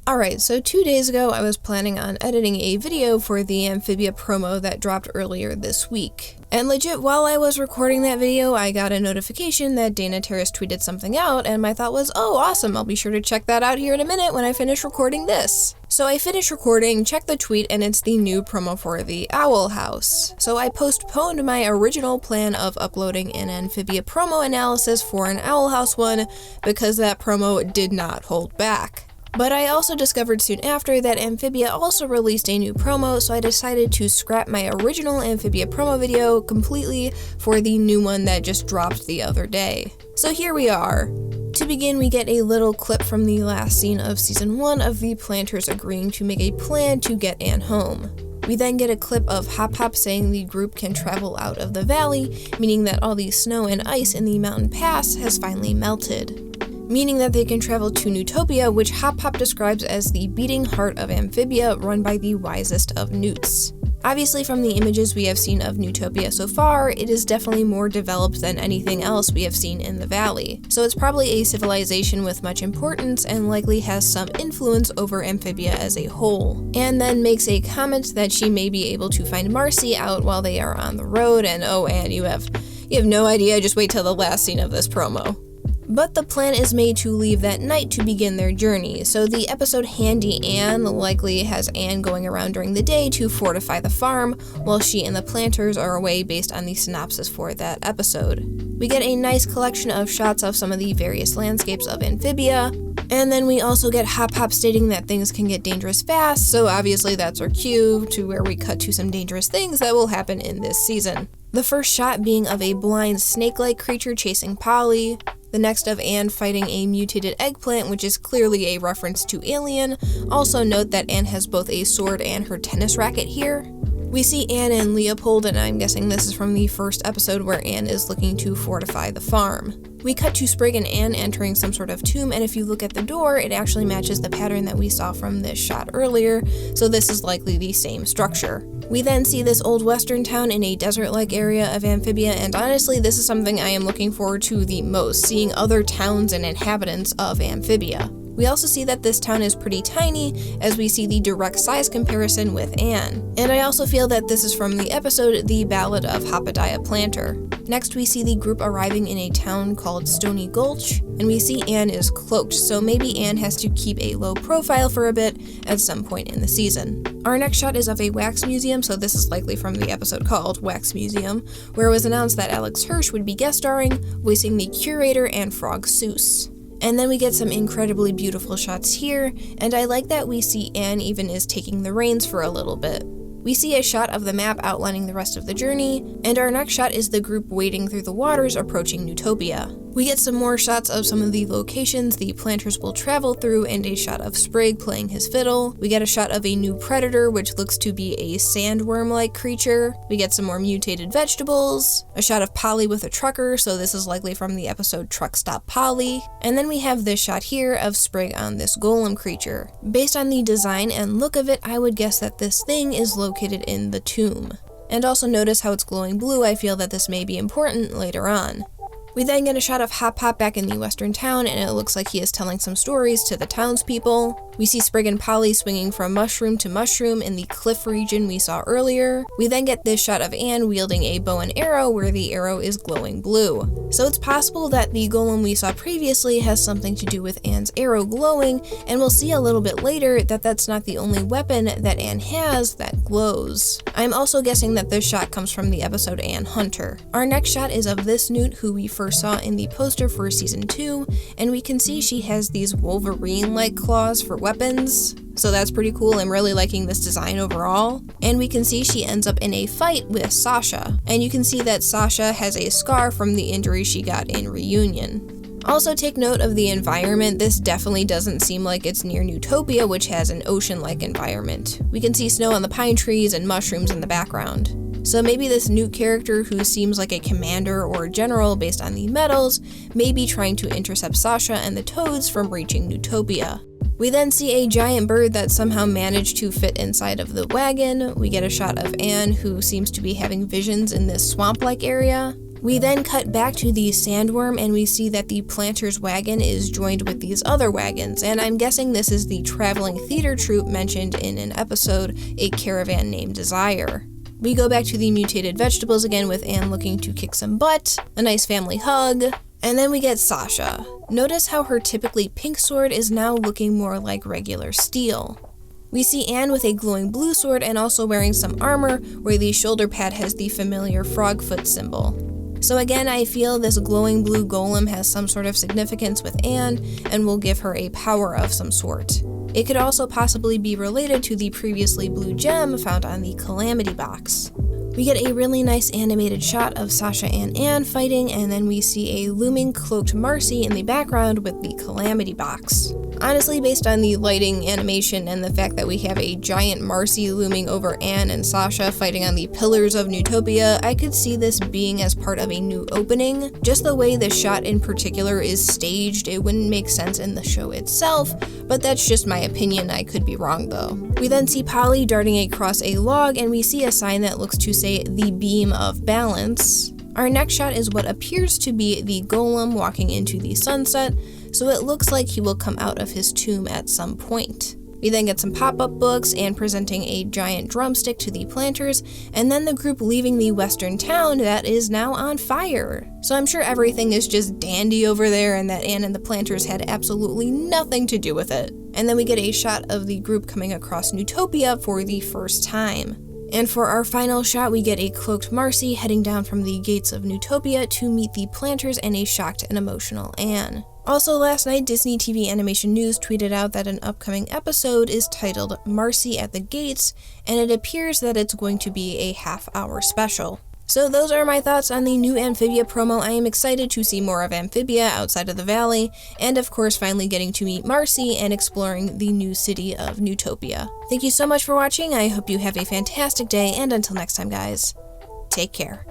Alright, so 2 days ago I was planning on editing a video for the Amphibia promo that dropped earlier this week. And legit, while I was recording that video, I got a notification that Dana Terrace tweeted something out, and my thought was, oh awesome, I'll be sure to check that out here in a minute when I finish recording this. So I finished recording, checked the tweet, and it's the new promo for the Owl House. So I postponed my original plan of uploading an Amphibia promo analysis for an Owl House one because that promo did not hold back. But I also discovered soon after that Amphibia also released a new promo, so I decided to scrap my original Amphibia promo video completely for the new one that just dropped the other day. So here we are. To begin, we get a little clip from the last scene of season 1 of the Plantars agreeing to make a plan to get Anne home. We then get a clip of Hop Hop saying the group can travel out of the valley, meaning that all the snow and ice in the mountain pass has finally melted. Meaning that they can travel to Newtopia, which Hop Hop describes as the beating heart of Amphibia run by the wisest of newts. Obviously, from the images we have seen of Newtopia so far, it is definitely more developed than anything else we have seen in the valley. So it's probably a civilization with much importance and likely has some influence over Amphibia as a whole. Anne then makes a comment that she may be able to find Marcy out while they are on the road, and oh Anne, you have no idea, just wait till the last scene of this promo. But the plan is made to leave that night to begin their journey, so the episode Handy Anne likely has Anne going around during the day to fortify the farm, while she and the Plantars are away based on the synopsis for that episode. We get a nice collection of shots of some of the various landscapes of Amphibia, and then we also get Hop Hop stating that things can get dangerous fast, so obviously that's our cue to where we cut to some dangerous things that will happen in this season. The first shot being of a blind snake-like creature chasing Polly, the next of Anne fighting a mutated eggplant, which is clearly a reference to Alien. Also note that Anne has both a sword and her tennis racket here. We see Anne and Leopold, and I'm guessing this is from the first episode where Anne is looking to fortify the farm. We cut to Sprig and Anne entering some sort of tomb, and if you look at the door, it actually matches the pattern that we saw from this shot earlier, so this is likely the same structure. We then see this old western town in a desert-like area of Amphibia, and honestly, this is something I am looking forward to the most, seeing other towns and inhabitants of Amphibia. We also see that this town is pretty tiny, as we see the direct size comparison with Anne. And I also feel that this is from the episode The Ballad of Hoppediah Plantar. Next, we see the group arriving in a town called Stony Gulch, and we see Anne is cloaked, so maybe Anne has to keep a low profile for a bit at some point in the season. Our next shot is of a wax museum, so this is likely from the episode called Wax Museum, where it was announced that Alex Hirsch would be guest starring, voicing the curator and Frog Seuss. And then we get some incredibly beautiful shots here, and I like that we see Anne even is taking the reins for a little bit. We see a shot of the map outlining the rest of the journey, and our next shot is the group wading through the waters approaching Newtopia. We get some more shots of some of the locations the Plantars will travel through, and a shot of Sprig playing his fiddle. We get a shot of a new predator, which looks to be a sandworm-like creature. We get some more mutated vegetables, a shot of Polly with a trucker, so this is likely from the episode Truck Stop Polly. And then we have this shot here of Sprig on this golem creature. Based on the design and look of it, I would guess that this thing is located in the tomb. And also notice how it's glowing blue. I feel that this may be important later on. We then get a shot of Hop Hop back in the western town, and it looks like he is telling some stories to the townspeople. We see Sprig and Polly swinging from mushroom to mushroom in the cliff region we saw earlier. We then get this shot of Anne wielding a bow and arrow where the arrow is glowing blue. So it's possible that the golem we saw previously has something to do with Anne's arrow glowing, and we'll see a little bit later that that's not the only weapon that Anne has that glows. I'm also guessing that this shot comes from the episode Anne Hunter. Our next shot is of this newt who we first saw in the poster for season 2, and we can see she has these Wolverine-like claws for weapons, so that's pretty cool. I'm really liking this design overall. And we can see she ends up in a fight with Sasha, and you can see that Sasha has a scar from the injury she got in Reunion. Also take note of the environment. This definitely doesn't seem like it's near Newtopia, which has an ocean-like environment. We can see snow on the pine trees and mushrooms in the background. So maybe this new character who seems like a commander or a general based on the medals may be trying to intercept Sasha and the Toads from reaching Newtopia. We then see a giant bird that somehow managed to fit inside of the wagon. We get a shot of Anne, who seems to be having visions in this swamp-like area. We then cut back to the sandworm and we see that the Plantars wagon is joined with these other wagons, and I'm guessing this is the traveling theater troupe mentioned in an episode, A Caravan Named Desire. We go back to the mutated vegetables again with Anne looking to kick some butt, a nice family hug, and then we get Sasha. Notice how her typically pink sword is now looking more like regular steel. We see Anne with a glowing blue sword and also wearing some armor where the shoulder pad has the familiar frog foot symbol. So again, I feel this glowing blue golem has some sort of significance with Anne and will give her a power of some sort. It could also possibly be related to the previously blue gem found on the Calamity box. We get a really nice animated shot of Sasha and Anne fighting, and then we see a looming cloaked Marcy in the background with the Calamity box. Honestly, based on the lighting, animation, and the fact that we have a giant Marcy looming over Anne and Sasha fighting on the pillars of Newtopia, I could see this being as part of a new opening. Just the way the shot in particular is staged, it wouldn't make sense in the show itself, but that's just my opinion. I could be wrong though. We then see Polly darting across a log, and we see a sign that looks to say the beam of balance. Our next shot is what appears to be the golem walking into the sunset, so it looks like he will come out of his tomb at some point. We then get some pop-up books and presenting a giant drumstick to the Plantars, and then the group leaving the western town that is now on fire. So I'm sure everything is just dandy over there and that Anne and the Plantars had absolutely nothing to do with it. And then we get a shot of the group coming across Newtopia for the first time. And for our final shot, we get a cloaked Marcy heading down from the gates of Newtopia to meet the Plantars and a shocked and emotional Anne. Also last night, Disney TV Animation News tweeted out that an upcoming episode is titled Marcy at the Gates, and it appears that it's going to be a half-hour special. So those are my thoughts on the new Amphibia promo. I am excited to see more of Amphibia outside of the valley, and of course finally getting to meet Marcy and exploring the new city of Newtopia. Thank you so much for watching. I hope you have a fantastic day, and until next time guys, take care.